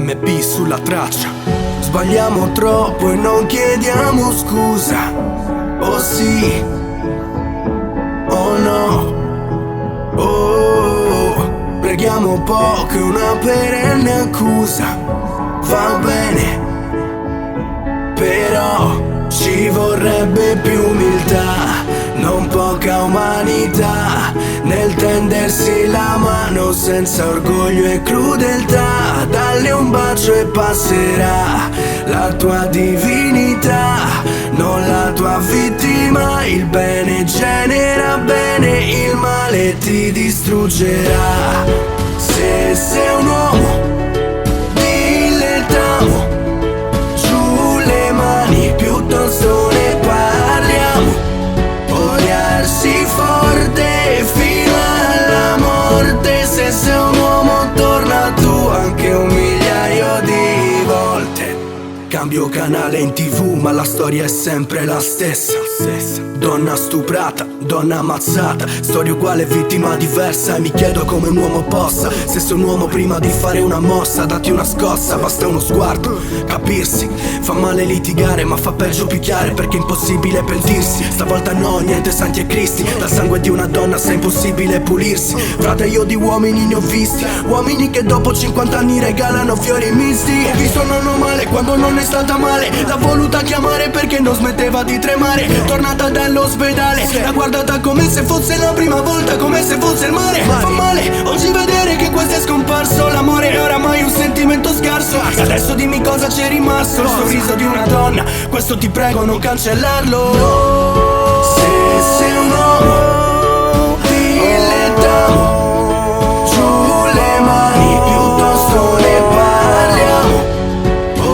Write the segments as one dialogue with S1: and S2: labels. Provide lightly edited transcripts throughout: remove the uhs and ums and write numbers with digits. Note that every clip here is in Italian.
S1: MB sulla traccia. Sbagliamo troppo e non chiediamo scusa. Oh sì, oh no, oh, preghiamo poco e una perenne accusa. Va bene, però ci vorrebbe più umiltà, non poca umanità, nel tendersi la mano senza orgoglio e crudeltà. Dalle un bacio e passerà la tua divinità, non la tua vittima. Il bene genera bene, il male ti distruggerà. Se sei un uomo, dilettiamo, giù le mani, piuttosto ne parliamo. Odiarsi forte fino alla morte. Se sei un uomo torna tu anche un migliaio di volte. Cambio canale in TV ma la storia è sempre la stessa. Donna stuprata, donna ammazzata, storia uguale, vittima diversa. E mi chiedo come un uomo possa, se sei un uomo prima di fare una mossa, dati una scossa, basta uno sguardo, capirsi. Fa male litigare ma fa peggio picchiare, perché è impossibile pentirsi. Stavolta no, niente santi e cristi, dal sangue di una donna se è impossibile pulirsi. Frate, io di uomini ne ho visti, uomini che dopo 50 anni regalano fiori misti. Ho visto nonno male quando non è stata male, l'ha voluta chiamare perché non smetteva di tremare. Tornata dall'ospedale, l'ha guardata come se fosse la prima volta, come se fosse il mare. Fa male oggi vedere che questo è scomparso. L'amore è oramai un sentimento scarso. E adesso dimmi cosa c'è rimasto. Il sorriso di una donna, questo ti prego non cancellarlo. Se sei un uomo, dilettiamo, giù le mani, piuttosto ne parliamo.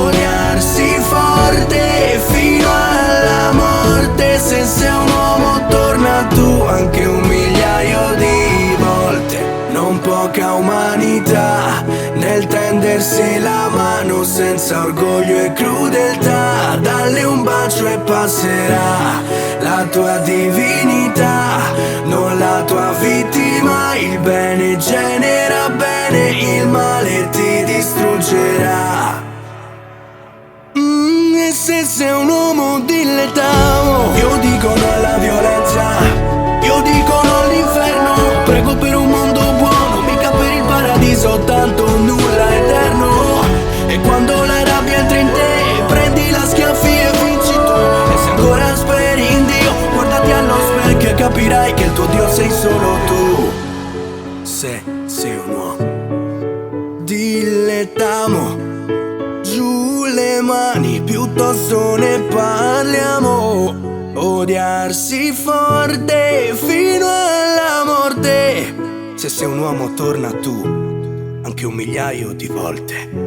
S1: Odiarsi forte fino alla morte. Se sei un uomo torna tu anche un migliaio di volte. Non poca umanità, nel tendersi la mano senza orgoglio e crudeltà. Dalle un bacio e passerà la tua divinità, non la tua vittima. Il bene genera bene, il male ti distruggerà. E se sei un uomo dilettiamo, io dico no alla violenza, io dico no all'inferno. Prego per un mondo buono, mica per il paradiso, tanto nulla è eterno. E quando la rabbia entra in te, prendi la schiaffi e vinci tu. E se ancora speri in Dio, guardati allo specchio e capirai che il tuo Dio sei solo tu. Se sei un uomo, dilettiamo, giù le mani, piuttosto ne parliamo. Odiarsi forte fino alla morte. Se sei un uomo torna tu anche un migliaio di volte.